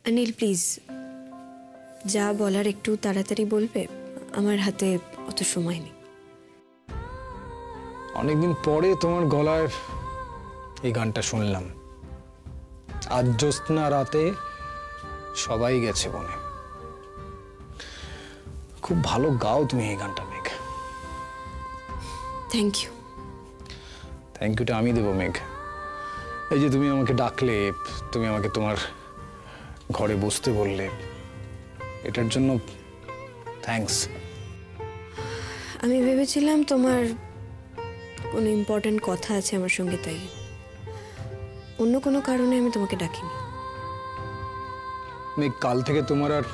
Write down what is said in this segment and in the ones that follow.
Anil please, যা বলার একটু তাড়াতাড়ি বলবে, আমার হাতে অত সময় নেই। অনেকদিন পরে তোমার গলায় এই গানটা শুনলাম। আজ জ্যোৎস্না রাতে সবাই গেছে বনে। খুব ভালো গাও তুমি এই গানটা মেঘ। Thank you. থ্যাংক ইউটা আমি দেবো মেঘ। এই যে তুমি আমাকে ডাকলে, তুমি আমাকে তোমার ঘরে বসতে বললে, এটার জন্য থ্যাঙ্কস। আমি ভেবেছিলাম তোমার কোনো ইম্পর্ট্যান্ট কথা আছে আমার সঙ্গে, তাই অন্য কোনো কারণে আমি তোমাকে ডাকিনি। মেঘ, কাল থেকে তোমার আর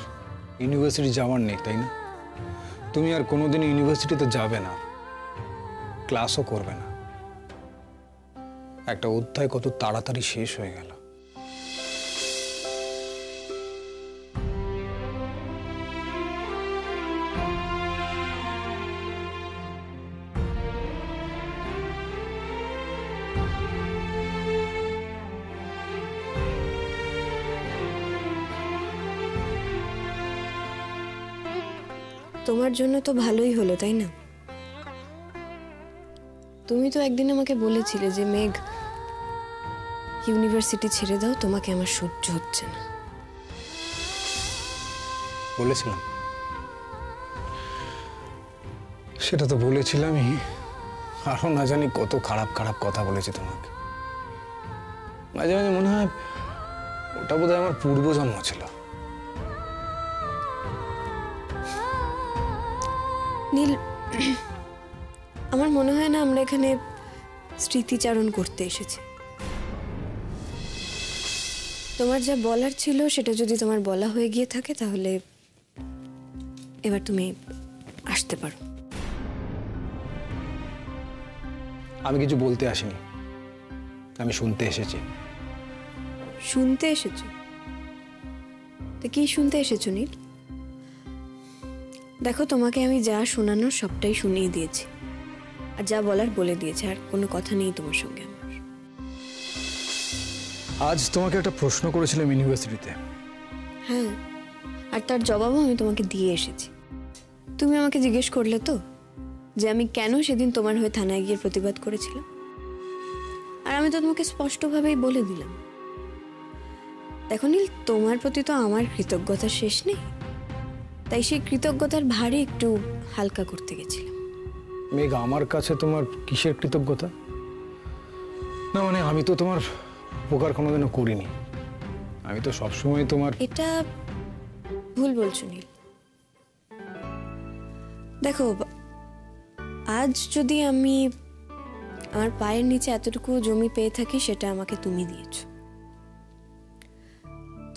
ইউনিভার্সিটি যাওয়ার নেই, তাই না? তুমি আর কোনোদিন ইউনিভার্সিটিতে যাবে না, ক্লাসও করবে না। একটা অধ্যায় কত তাড়াতাড়ি শেষ হয়ে গেল। তোমার জন্য তো ভালোই হলো, তাই না? তুমি তো একদিন আমাকে বলেছিলে যে মেঘ, ইউনিভার্সিটি ছেড়ে দাও, তোমাকে আমার সহ্য হচ্ছে না। বলেছিলাম, সেটা তো বলেছিলামই। আরো না জানি কত খারাপ খারাপ কথা বলেছি তোমাকে। মাঝে মাঝে মনে হয় ওটা বোধহয় আমার পূর্বজন্ম ছিল। নীল, আমার মনে হয় না আমরা এখানে স্মৃতিচারণ করতে এসেছি। তোমার যা বলার ছিল সেটা যদি তোমার বলা হয়ে গিয়ে থাকে, তাহলে এবার তুমি আসতে পারো। আমি কিছু বলতে আসিনি, আমি শুনতে এসেছি। শুনতে এসেছো? তো কি শুনতে এসেছো নীল? দেখো, তোমাকে আমি যা শোনানোর সবটাই শুনিয়ে দিয়েছি, আর যা বলার বলে দিয়েছি, আর কোনো কথা নেই তোমার সঙ্গে আমার। আজ তোমাকে একটা প্রশ্ন করেছিলাম ইউনিভার্সিটিতে। হ্যাঁ, আর তার জবাবও আমি তোমাকে দিয়ে এসেছি। তুমি আমাকে জিজ্ঞেস করলে তো যে আমি কেন সেদিন তোমার হয়ে থানায় গিয়ে প্রতিবাদ করেছিলাম, আর আমি তো তোমাকে স্পষ্টভাবেই বলে দিলাম। দেখো নীল, তোমার প্রতি তো আমার কৃতজ্ঞতার শেষ নেই, তাই সেই কৃতজ্ঞতার ভারী একটু হালকা করতে গেছিলাম। মেঘ, আমার কাছে তোমার কিসের কৃতজ্ঞতা? না মানে, আমি তো তোমার উপকার কোনোদিনও করিনি। আমি তো সবসময় তোমার... এটা ভুল বলছো নীল। দেখো, আজ যদি আমি আমার পায়ের নিচে এতটুকু জমি পেয়ে থাকি, সেটা আমাকে তুমি দিয়েছো।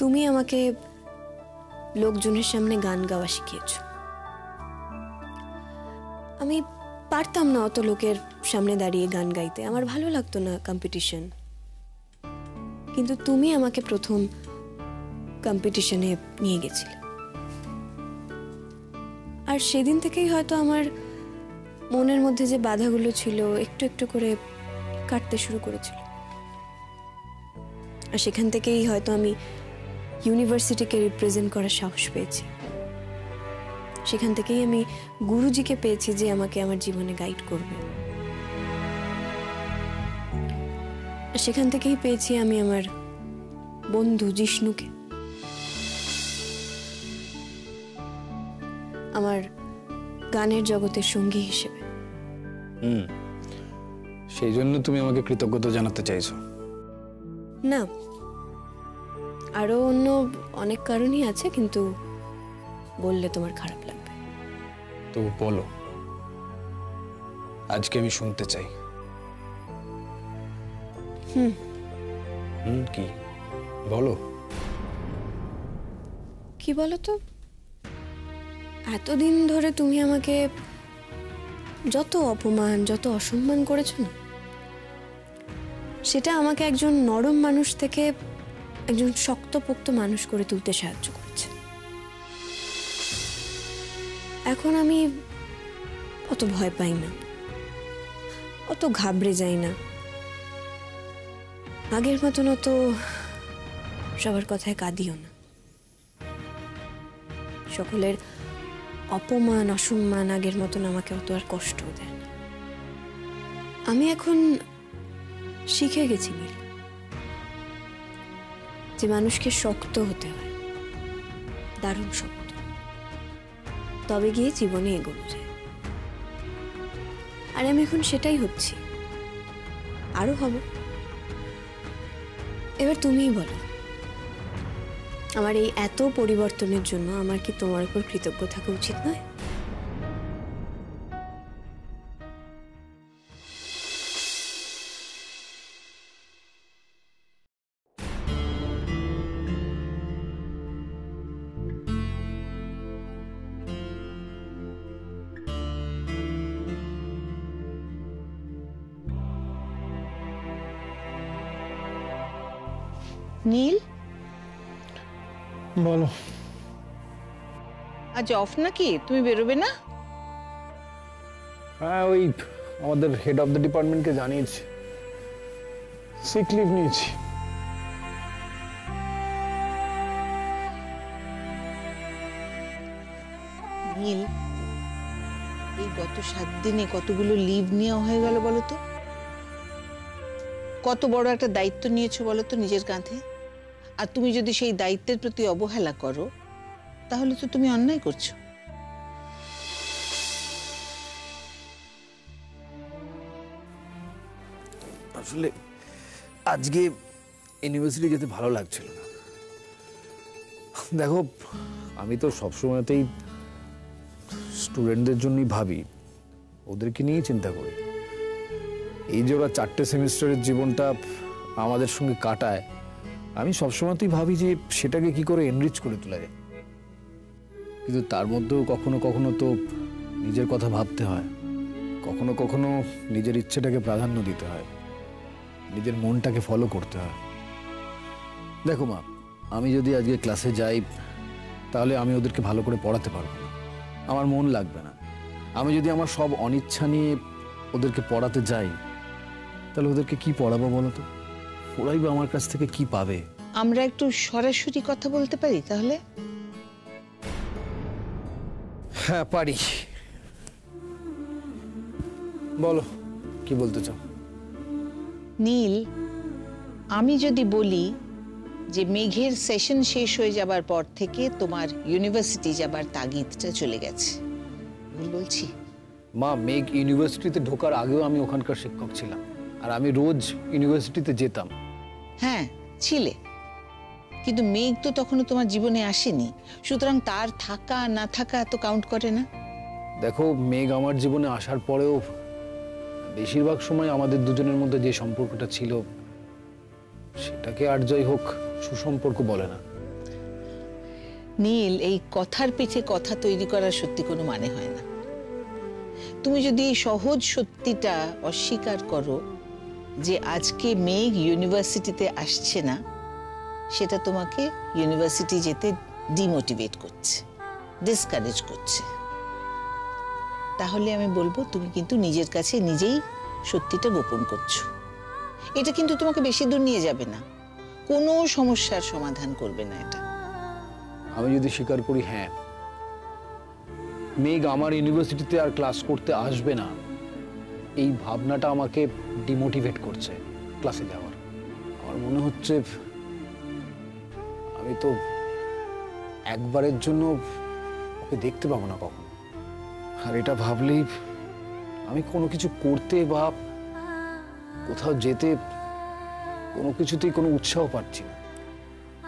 তুমি আমাকে লোকজনের সামনে গান গাওয়া শিখিয়েছো। আমি পারতাম না অত লোকের সামনে দাঁড়িয়ে গান গাইতে, আমার ভালো লাগতো না কম্পিটিশন। কিন্তু তুমি আমাকে প্রথম কম্পিটিশনে নিয়ে গেছিলে, আর সেদিন থেকেই হয়তো আমার মনের মধ্যে যে বাধাগুলো ছিল একটু একটু করে কাটতে শুরু করেছিল। আর সেখান থেকেই হয়তো আমি ইউনিভার্সিটিকে রিপ্রেজেন্ট করার সাহস পেয়েছি। সেখান থেকেই আমি গুরুজিকে পেয়েছি, যে আমাকে আমার জীবনে গাইড করবে। আর সেখান থেকেই পেয়েছি আমি আমার বন্ধু জিষ্ণুকে, আমার গানের জগতের সঙ্গী হিসেবে। সেই জন্য তুমি আমাকে কৃতজ্ঞতা জানাতে চাইছো? না, আরো অন্য অনেক কারণই আছে, কিন্তু বললে তোমার খারাপ লাগবে। তো বলো, আজকে আমি শুনতে চাই। কি বলো? কি বলো তো? এতদিন ধরে তুমি আমাকে যত অপমান, যত অসম্মান করেছো না, সেটা আমাকে একজন নরম মানুষ থেকে একজন শক্তপোক্ত মানুষ করে তুলতে সাহায্য করেছে। এখন আমি অত ভয় পাই না, অত ঘাবড়ে যাই না, আগের মতন অত সবার কথায় কাঁদিও না। সকলের অপমান অসম্মান আগের মতন আমাকে অত আর কষ্ট দেয় না। আমি এখন শিখে গেছি নীল, যে মানুষকে শক্ত হতে হয়, দারুণ শক্ত, তবে গিয়ে জীবনে এগোনো যায়। আর আমি এখন সেটাই হচ্ছি, আরো হব। এবার তুমিই বলো, আমার এই এত পরিবর্তনের জন্য আমার কি তোমার উপর কৃতজ্ঞ থাকা উচিত নয়? নীল, বলো। আজ অফ নাকি? তুমি বেরোবে না? হ্যাঁ, ওই আমাদের হেড অফ দ্য ডিপার্টমেন্টকে জানিয়েছি, সিক লিভ নিয়েছি। নীল, এই গত 7 দিনে কতগুলো লিভ নেওয়া হয়ে গেল বলো তো? কত বড় একটা দায়িত্ব নিয়েছো বলো তো নিজের কাঁধে। আর তুমি যদি সেই দায়িত্বের প্রতি অবহেলা করো, তাহলে তো তুমি অন্যায় করছো। আসলে আজকে ইউনিভার্সিটি যেতে ভালো লাগছিল না। দেখো, আমি তো সবসময়তেই স্টুডেন্টদের জন্যই ভাবি, ওদেরকে নিয়ে চিন্তা করি। এই যে ওরা 4টে সেমিস্টারের জীবনটা আমাদের সঙ্গে কাটায়, আমি সবসময়তেই ভাবি যে সেটাকে কি করে এনরিচ করে তোলা যায়। কিন্তু তার মধ্যেও কখনো কখনো তো নিজের কথা ভাবতে হয়, কখনো কখনো নিজের ইচ্ছেটাকে প্রাধান্য দিতে হয়, নিজের মনটাকে ফলো করতে হয়। দেখো মা, আমি যদি আজকে ক্লাসে যাই তাহলে আমি ওদেরকে ভালো করে পড়াতে পারবো না, আমার মন লাগবে না। আমি যদি আমার সব অনিচ্ছা নিয়ে ওদেরকে পড়াতে যাই, তাহলে ওদেরকে কি পড়াবো বলো তো? ওরাই বা আমার কাছ থেকে কি পাবে? আমরা একটু সরাসরি কথা বলতে পারি তাহলে? হ্যাঁ, পারি। বলো, কি বলতে চাও? নীল, আমি যদি বলি যে মেঘের সেশন শেষ হয়ে যাবার পর থেকে তোমার ইউনিভার্সিটি যাবার তাগিদটা চলে গেছে, ভুল বলছি? মা, মেঘ ইউনিভার্সিটিতে ঢোকার আগেও আমি ওখানকার শিক্ষক ছিলাম, আর আমি রোজ ইউনিভার্সিটিতে যেতাম। হ্যাঁ, ছিলে, কিন্তু মেঘ তো তখনও তোমার জীবনে আসেনি, সুতরাং তার থাকা না থাকা তো কাউন্ট করে না। দেখো, মেঘ আমার জীবনে আসার পরেও বেশিরভাগ সময় আমাদের দুজনের মধ্যে যে সম্পর্কটা ছিল, সেটাকে আর যাই হোক সুসম্পর্ক বলে না। নীল, এই কথার পিঠে কথা তৈরি করার সত্যি কোনো মানে হয় না। তুমি যদি এই সহজ সত্যিটা অস্বীকার করো যে আজকে মেঘ ইউনিভার্সিটিতে আসছে না, সেটা তোমাকে ইউনিভার্সিটি যেতে ডিমোটিভেট করছে, ডিসকারেজ করছে, তাহলে আমি বলবো তুমি কিন্তু নিজের কাছে নিজেই সত্যিটা গোপন করছো। এটা কিন্তু তোমাকে বেশি দূর নিয়ে যাবে না, কোনো সমস্যার সমাধান করবে না এটা। আমি যদি স্বীকার করি হ্যাঁ, মেঘ আমার ইউনিভার্সিটিতে আর ক্লাস করতে আসবে না, এই ভাবনাটা আমাকে ডিমোটিভেট করছে ক্লাসে যাওয়ার। আমার মনে হচ্ছে আমি তো একবারের জন্য ওকে দেখতে পাবো না কখনো। আর এটা ভাবলেই আমি কোনো কিছু করতে বা কোথাও যেতে কোনো কিছুতেই কোনো উৎসাহ পাচ্ছি না।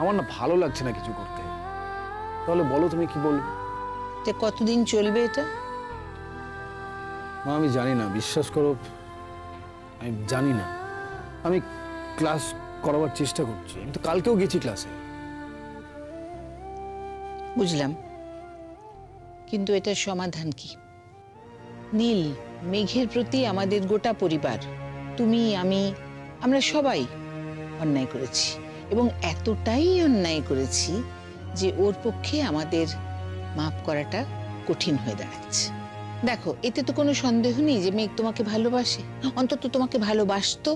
আমার না ভালো লাগছে না কিছু করতে। তাহলে বলো, তুমি কি বলবে? যে কতদিন চলবে এটা? মা, আমি জানি না, বিশ্বাস করো, আমি জানি না। আমি ক্লাস করাবার চেষ্টা করছি, আমি তো কালকেও গেছি ক্লাসে। বুঝলাম, কিন্তু এটার সমাধান কি? নীল, মেঘের প্রতি আমাদের গোটা পরিবার, তুমি, আমি, আমরা সবাই অন্যায় করেছি, এবং এতটাই অন্যায় করেছি যে ওর পক্ষে আমাদের মাফ করাটা কঠিন হয়ে দাঁড়াচ্ছে। দেখো, এতে তো কোনো সন্দেহ নেই যে মেঘ তোমাকে ভালোবাসে, অন্তত তোমাকে ভালোবাসতো।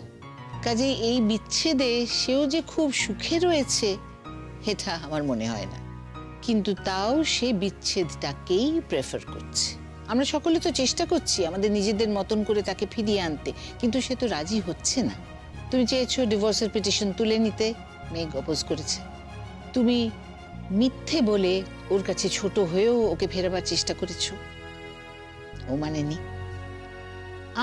কাজেই এই বিচ্ছেদে সেও যে খুব সুখে রয়েছে, এটা আমার মনে হয় না। কিন্তু তাও সে বিচ্ছেদটাকেই প্রেফার করছে। আমরা সকলে তো চেষ্টা করছি আমাদের নিজেদের মতন করে তাকে ফিরিয়ে আনতে, কিন্তু সে তো রাজি হচ্ছে না। তুমি চেয়েছো ডিভোর্সের পিটিশন তুলে নিতে, মেঘ অপোজ করেছে। তুমি মিথ্যে বলে ওর কাছে ছোট হয়েও ওকে ফেরাবার চেষ্টা করেছো, ও মানেনি।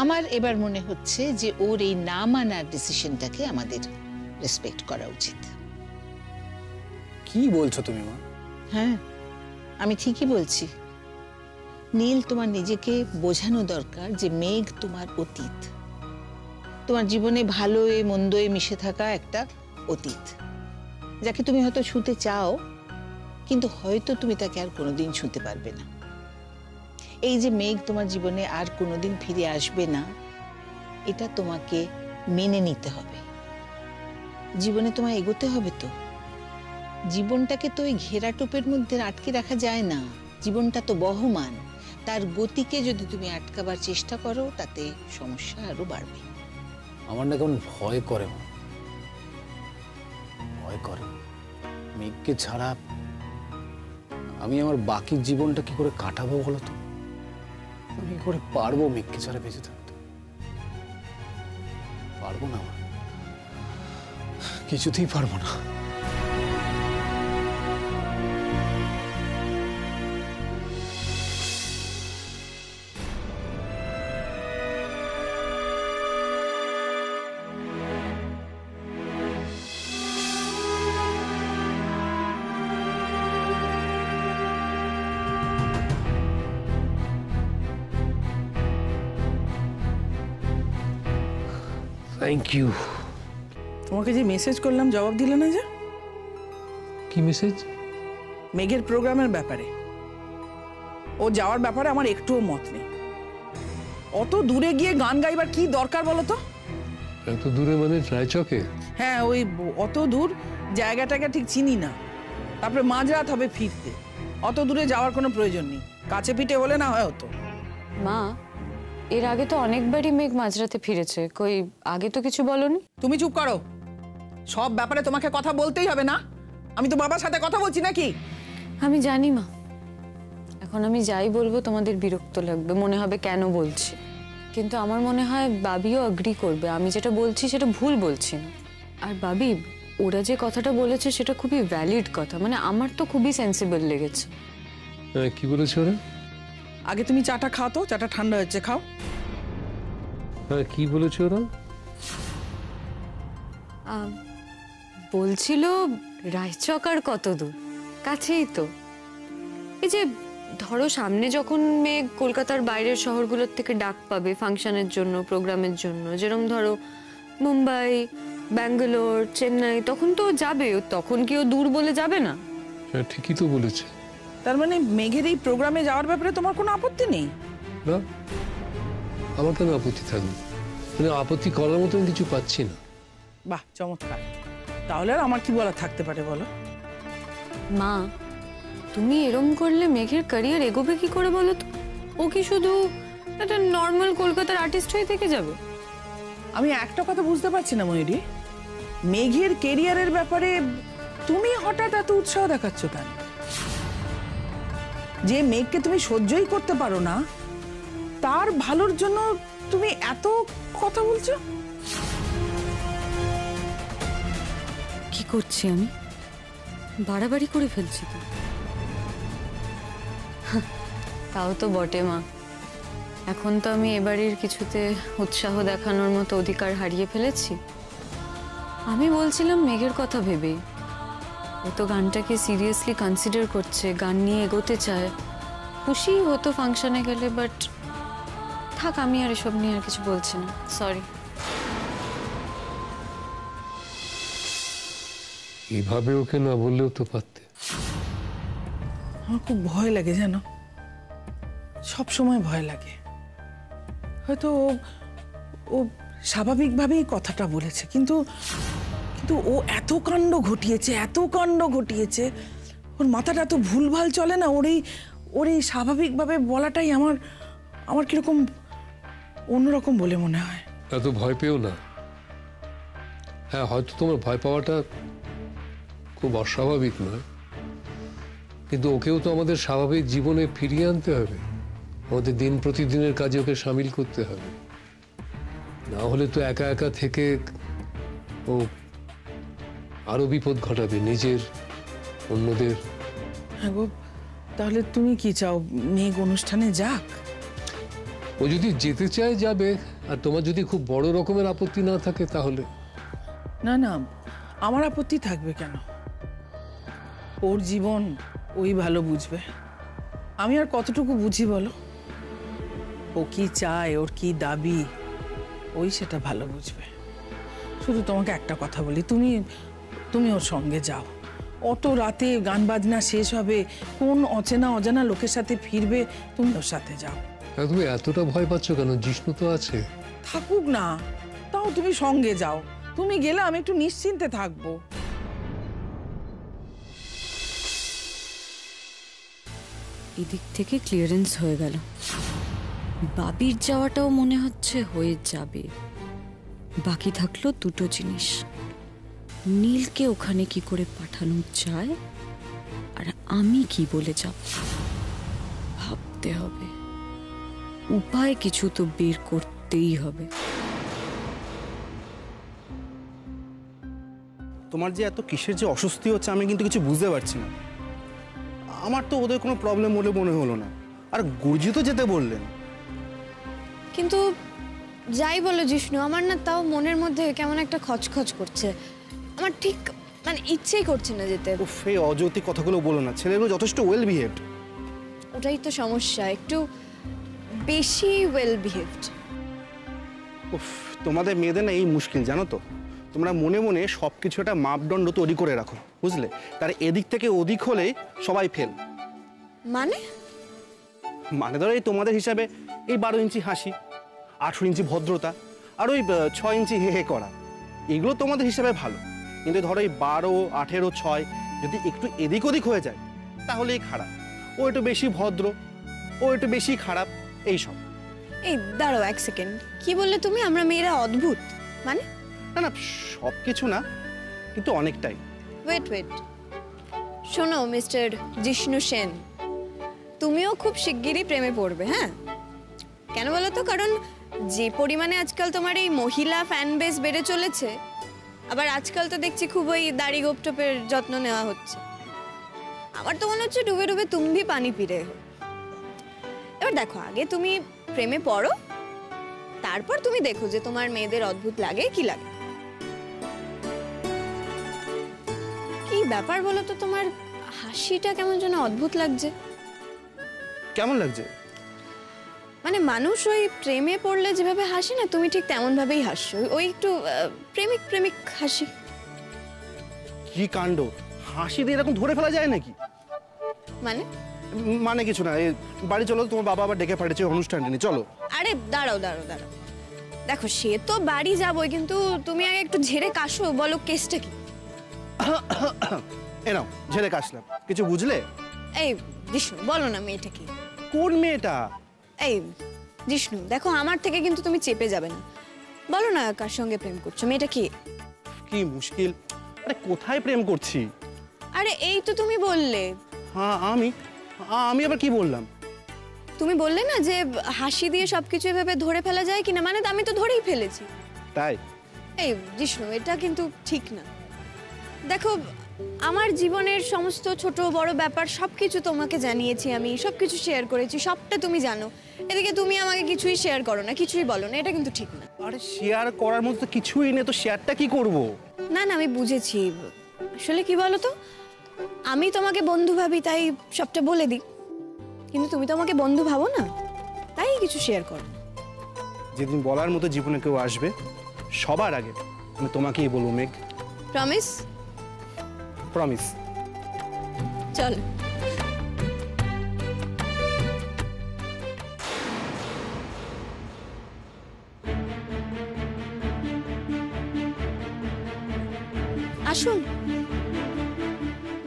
আমার এবার মনে হচ্ছে যে ওর এই না মানার ডিসিশনটাকে আমাদের রেসপেক্ট করা উচিত। কি বলছো তুমি মা? হ্যাঁ, আমি ঠিকই বলছি। নীল, তোমার নিজেকে বোঝানো দরকার যে মেঘ তোমার অতীত, তোমার জীবনে ভালোয় মন্দয় মিশে থাকা একটা অতীত, যাকে তুমি হয়তো ছুঁতে চাও, কিন্তু হয়তো তুমি তাকে আর কোনোদিন ছুঁতে পারবে না। এই যে মেঘ তোমার জীবনে আর কোনোদিন ফিরে আসবে না, এটা তোমাকে মেনে নিতে হবে। জীবনে তোমায় এগোতে হবে তো। জীবনটাকে তো ওই ঘেরাটোপের মধ্যে আটকে রাখা যায় না। জীবনটা তো বহমান, তার গতিকে যদি তুমি আটকাবার চেষ্টা করো তাতে সমস্যা আরো বাড়বে। আমার না কেমন ভয় করে মা, ভয় করে। মেঘকে ছাড়া আমি আমার বাকি জীবনটা কি করে কাটাবো বলো তো? আমি কি করে পারবো মেঘকে ছাড়া বেঁচে থাকতে? পারবো না, আমার কিছুতেই পারবো না। Thank you. তোমাকে যে মেসেজ করলাম জবাব দিলে না যে? কি মেসেজ? মেঘের প্রোগ্রামের ব্যাপারে। ও যাওয়ার ব্যাপারে আমার একটুও মত নেই। অত দূরে গিয়ে গান গাইবার কি দরকার বলো তো? এত দূরে মানে রায়চকে? হ্যাঁ, ওই অত দূর, জায়গাটাকে ঠিক চিনি না, তারপরে মাঝরাত হবে ফিরতে। অত দূরে যাওয়ার কোনো প্রয়োজন নেই, কাছে পিঠে হলে না হয় হতো। মা, এর আগে তো অনেকবারই মেঘ মাঝরাতে ফিরেছে, কই আগে তো কিছু বলনি। তুমি চুপ করো, সব ব্যাপারে তোমাকে কথা বলতেই হবে না? আমি তো বাবার সাথে কথা বলছি নাকি? আমি জানি মা, এখন আমি যাই বলবো তোমাদের বিরক্ত লাগবে, মনে হবে কেন বলছি, কিন্তু আমার মনে হয় বাবিও এগ্রি করবে আমি যেটা বলছি সেটা ভুল বলছি না। আর বাবি, ওরা যে কথাটা বলেছে সেটা খুবই ভ্যালিড কথা, মানে আমার তো খুবই সেন্সিবল লেগেছে। কি বলেছে ওরা? আগে তুমি চাটা খাও তো, চাটা ঠান্ডা হচ্ছে, খাও। হ্যাঁ, কি বলেছে ওরা? বলছিল রায়চক আর কত দূর, কাছেই তো। এই যে ধরো সামনে যখন মেঘ কলকাতার বাইরের শহরগুলোর থেকে ডাক পাবে ফাংশনের জন্য, প্রোগ্রামের জন্য, যেরকম ধরো মুম্বাই, ব্যাঙ্গালোর, চেন্নাই, তখন তো যাবে। তখন কি ও দূর বলে যাবে না? হ্যাঁ, ঠিকই তো বলেছে। তার মানে মেঘের এই প্রোগ্রামে যাওয়ার ব্যাপারে তোমার কোনো আপত্তি নেই? না, আমার কেন আপত্তি থাকবে? মানে আপত্তি করার মতন কিছু পাচ্ছি না। বাহ, চমৎকার। তাহলে আর আমার কি বলা থাকতে পারে বলো? মা, তুমি এরম করলে মেঘের ক্যারিয়ার এগোবে কি করে বলো তো? ও কি শুধু একটা নর্মাল কলকাতার আর্টিস্ট হয়ে থেকে যাবে? আমি একটা কথা বুঝতে পারছি না ময়ূরী, মেঘের কেরিয়ারের ব্যাপারে তুমি হঠাৎ এত উৎসাহ দেখাচ্ছ কেন? যে মেঘকে তুমি সহ্যই করতে পারো না, তার ভালোর জন্য তুমি এত কথা বলছো? কি করছি আমি? বাড়াবাড়ি করে ফেলছি তো। তাও তো বটে মা, এখন তো আমি এবারের কিছুতে উৎসাহ দেখানোর মতো অধিকার হারিয়ে ফেলেছি। আমি বলছিলাম মেঘের কথা ভেবে, ও তো গানটাকে সিরিয়াসলি কনসিডার করছে, গান নিয়ে এগোতে চায়, খুশি হতো ফাংশনে গেলে, বাট থাক, আমি আর এসব নিয়ে আর কিছু বলছি না, সরি। এইভাবে ওকে না বললেও তো পারতে। আমার খুব ভয় লাগে জানো, সব সময় ভয় লাগে। হয়তো ও স্বাভাবিকভাবেই কথাটা বলেছে, কিন্তু কিন্তু ও এত কাণ্ড ঘটিয়েছে, ওর মাথাটা এত ভুলভাল চলে না, ওর এই স্বাভাবিকভাবে বলাটাই আমার কিরকম অন্যরকম বলে মনে হয়। এত ভয় পেও না। হ্যাঁ, হয়তো তোমার ভয় পাওয়াটা খুব অস্বাভাবিক নয়, কিন্তু ওকেও তো আমাদের স্বাভাবিক জীবনে ফিরিয়ে আনতে হবে, আমাদের দিন প্রতিদিনের কাজে ওকে সামিল করতে হবে। না হলে তো একা একা থেকে ও আরো বিপদ ঘটাবে, নিজের, অন্যদের। হ্যাঁ গো, তাহলে তুমি কি চাও মেঘ অনুষ্ঠানে যাক? ও যদি যেতে চায় যাবে, আর তোমার যদি খুব বড় রকমের আপত্তি না থাকে তাহলে। না না, আমার আপত্তি থাকবে কেন? ওর জীবন ওই ভালো বুঝবে, আমি আর কতটুকু বুঝি বলো? ও কি চায়, ওর কি দাবি, ওই সেটা ভালো বুঝবে। শুধু তোমাকে একটা কথা বলি, তুমি ওর সঙ্গে যাও। অত রাতে গান বাজনা শেষ হবে, কোন অচেনা অজানা লোকের সাথে ফিরবে, তুমি ওর সাথে যাও। তুমি এতটা ভয় পাচ্ছ কেন? জিষ্ণু তো আছে। থাকুক না, তাও তুমি সঙ্গে যাও। তুমি গেলে আমি একটু নিশ্চিন্তে থাকবো। এদিক থেকে ক্লিয়ারেন্স হয়ে গেল, বাবির যাওয়াটাও মনে হচ্ছে হয়ে যাবে। বাকি থাকলো দুটো জিনিস, নীলকে ওখানে কি করে পাঠানো যায়, আর আমি কি বলে যাব। ভাবতে হবে, উপায় কিছু তো বের করতেই হবে। তোমার যে এত কিসের যে অস্বস্তি হচ্ছে আমি কিন্তু কিছু বুঝতে পারছি না। আমার তো ওদের কোনো প্রবলেম বলে মনে হলো না, আর গুরজি তো যেতে বললেন। কিন্তু যাই বলো জিষ্ণু, আমার না তাও মনের মধ্যে কেমন একটা খচখচ করছে। আমার ঠিক মানে ইচ্ছেই করছে না যেতে। উফ, এই অযৌক্তিক কথাগুলো বলো না, ছেলেগুলো যথেষ্ট ওয়েল বিহেভড। ওটাই তো সমস্যা, একটু বেশি ওয়েল বিহেভড। উফ, তোমাদের মেয়েদের না এই মুশকিল, জানো তো। তোমরা মনে মনে সব কিছু একটা মাপদণ্ড তৈরি করে রাখো, বুঝলে? তার এদিক থেকে ওদিক হলে সবাই ফেল। মানে ধরো এই তোমাদের হিসাবে এই 12 ইঞ্চি হাসি, 18 ইঞ্চি ভদ্রতা, আর ওই 6 ইঞ্চি হে হে করা, এগুলো তোমাদের হিসাবে ভালো। কিন্তু ধরো এই 12, 18, 6 যদি একটু এদিক ওদিক হয়ে যায় তাহলেই খারাপ। ও একটু বেশি ভদ্র, ও একটু বেশি খারাপ, এইসব। এই দাঁড়াও এক সেকেন্ড, কি বললে তুমি আমরা মেয়েরা অদ্ভুত? মানে না না, সব কিছু না, কিন্তু অনেকটাই। ওয়েট, শোনো মিস্টার জিষ্ণু সেন, তুমিও খুব শিগগিরই প্রেমে পড়বে। হ্যাঁ, কেন বলো তো? কারণ যে পরিমাণে আজকাল তোমার এই মহিলা ফ্যান বেস বেড়ে চলেছে, আবার আজকাল তো দেখছি খুব ওই দাড়ি গোপটোপের যত্ন নেওয়া হচ্ছে। আমার তো মনে হচ্ছে ডুবে ডুবে তুমি পানি পিরে। এবার দেখো, আগে তুমি প্রেমে পড়ো, তারপর তুমি দেখো যে তোমার মেয়েদের অদ্ভুত লাগে কি লাগে। কি ব্যাপার বলো তো, তোমার হাসিটা কেমন যেন অদ্ভুত লাগছে। কেমন লাগছে? মানে মানুষ ওই প্রেমে পড়লে যেভাবে হাসি না, তুমি ঠিক তেমন ভাবেই হাসছো, ওই একটু প্রেমিক প্রেমিক হাসি। কি কাণ্ড! হাসি দিয়ে এরকম ধরে ফেলা যায় নাকি? মানে কিছু না, এই বাড়ি চলো, তোমার বাবা আবার ডেকে পাঠিয়েছে অনুষ্ঠানটা নিয়ে, চলো। আরে দাঁড়াও, দেখো সে তো বাড়ি যাবোই, কিন্তু তুমি আগে একটু ঝেড়ে কাশো, বলো কেসটা কি। এ নাও, ঝেড়ে কাশলাম। কিছু বুঝলে? এই জিষ্ণু, বলো না মেয়েটা কি? কোন মেয়েটা? এই জিষ্ণু, দেখো আমার থেকে কিন্তু তুমি চেপে যাবে না, বলো না কার সঙ্গে প্রেম করছো, মেয়েটা কি? কি মুশকিল! আরে কোথায় প্রেম করছি? আরে এই তো তুমি বললে। হ্যাঁ, আমি আবার কি বললাম? তুমি বললে না যে হাসি দিয়ে সবকিছু এভাবে ধরে ফেলা যায় কিনা, মানে আমি তো ধরেই ফেলেছি। তাই? এই জিষ্ণু, এটা কিন্তু ঠিক না। দেখো, আমার জীবনের সমস্ত ছোট বড় ব্যাপার সবকিছু তোমাকে জানিয়েছি, আমি সবকিছু শেয়ার করেছি, সবটা তুমি জানো। এদিকে তুমি আমাকে কিছুই শেয়ার করো না, কিছুই বলো না, এটা কিন্তু ঠিক না। আরে শেয়ার করার মতো তো কিছুই নেই, তো শেয়ারটা কি করব? না না, আমি বুঝেছি। আসলে কি বলো তো, আমি তোমাকে বন্ধু ভাবি তাই সবটা বলে দিই, কিন্তু তুমি তো আমাকে বন্ধু ভাবো না, তাই কিছু শেয়ার করো। যেদিন বলার মতো জীবনে কেউ আসবে, সবার আগে আমি তোমাকেই বলবো মেঘ। প্রমিস? প্রমিস। চল। আসুন।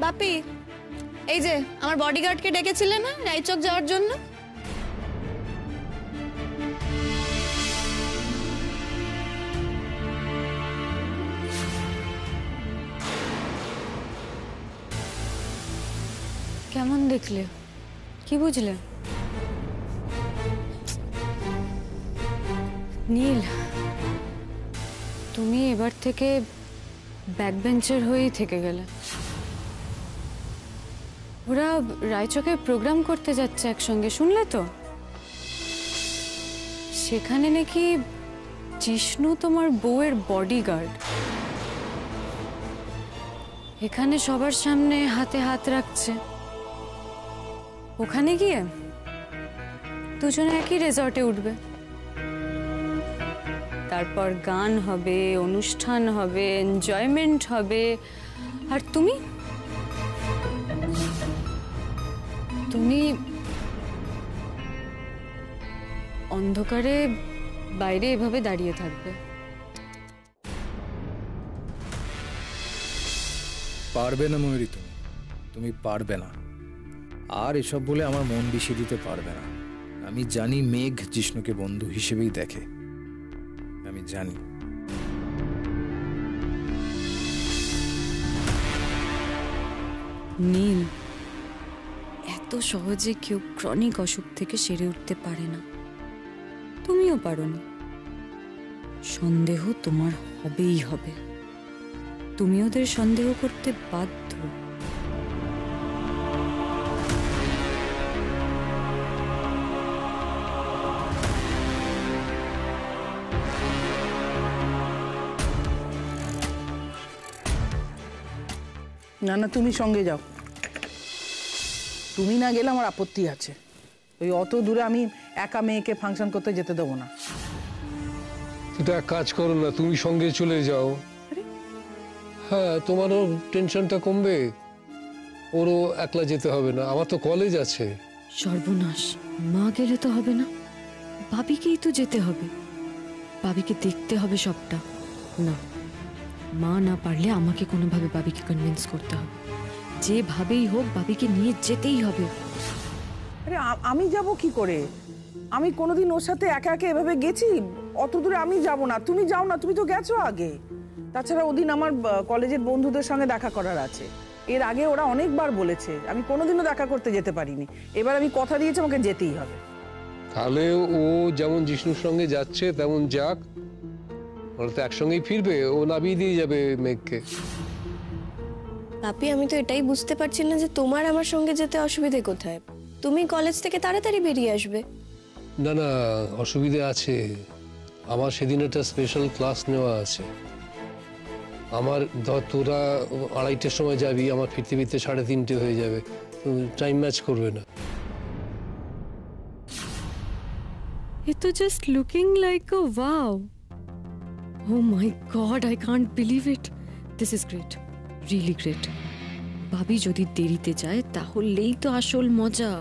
বাপি, এই যে আমার বডিগার্ডকে ডেকেছিলে না রায়চক যাওয়ার জন্য? কেমন দেখলে? কি বুঝলে? নীল, তুমি এবার থেকে ব্যাক বেঞ্চের হয়েই থেকে গেলে। ওরা রায়চকে প্রোগ্রাম করতে যাচ্ছে একসঙ্গে, শুনলে তো? সেখানে নাকি জিষ্ণু তোমার বউয়ের বডিগার্ড। এখানে সবার সামনে হাতে হাত রাখছে, ওখানে গিয়ে দুজনে একই রেজর্টে উঠবে। তারপর গান হবে, অনুষ্ঠান হবে, এনজয়মেন্ট হবে। আর তুমি তুমি অন্ধকারে বাইরে এভাবে দাঁড়িয়ে থাকবে। পারবে না ময়ূরী, তুমি পারবে না। আর এসব বলে আমার মন বিষিয়ে দিতে পারবে না। আমি জানি মেঘ জিষ্ণুকে বন্ধু হিসেবেই দেখে, আমি জানি। নীল, এত সহজে কেউ ক্রনিক অসুখ থেকে সেরে উঠতে পারে না। তুমিও পারোনি। সন্দেহ তোমার হবেই হবে। তুমি ওদের সন্দেহ করতে বাধ্য। না না, তুমি সঙ্গে যাও। তুমি না গেলে আমার আপত্তি আছে। ওই অত দূরে আমি একা মেয়েকে ফাংশন করতে যেতে দেবো না। এটা এক কাজ করো না, তুমি সঙ্গে চলে যাও। হ্যাঁ, তোমারও টেনশনটা কমবে, ওরও একলা যেতে হবে না। আমার তো কলেজ আছে। সর্বনাশ, মা গেলে তো হবে না, ভাবিকেই তো যেতে হবে। ভাবিকে দেখতে হবে সবটা। না, মা না পারলে আমাকে কোনোভাবে ভাবিকে কনভিন্স করতে হবে। যেভাবেই হোক ভাবিকে নিয়ে যেতেই হবে। আরে আমি যাব কি করে? আমি কোনোদিন ওর সাথে একা একা এভাবে গেছি? অত দূরে আমি যাব না। তুমি যাও না, তুমি তো গেছো আগে। তাছাড়া ওদিন আমার কলেজের বন্ধুদের সঙ্গে দেখা করার আছে। এর আগে ওরা অনেকবার বলেছে, আমি কোনোদিনও দেখা করতে যেতে পারিনি। এবার আমি কথা দিয়েছি আমাকে যেতেই হবে। তাহলে ও যেমন জিষ্ণুর সঙ্গে যাচ্ছে তেমন যাক, ওরা তো একসঙ্গেই ফিরবে। ও নামিয়ে দিয়ে যাবে মেঘকে। পাপি, আমি তো এটাই বুঝতে পারছি না যে তোমার আমার সঙ্গে যেতে অসুবিধে কোথায়। তুমি কলেজ থেকে তাড়াতাড়ি বেরিয়ে আসবে। না না, অসুবিধে আছে। আমার সেদিন একটা স্পেশাল ক্লাস নেওয়া আছে। আমার ধর তোরা 2:30টার সময় যাবি, আমার ফিরতে ফিরতে 3:30 হয়ে যাবে। টাইম ম্যাচ করবে না। It is just looking like a wow. Oh my God, I can't believe it. This is great, really great. ভাবি যদি দেরিতে যায় তাহলেই তো আসল মজা।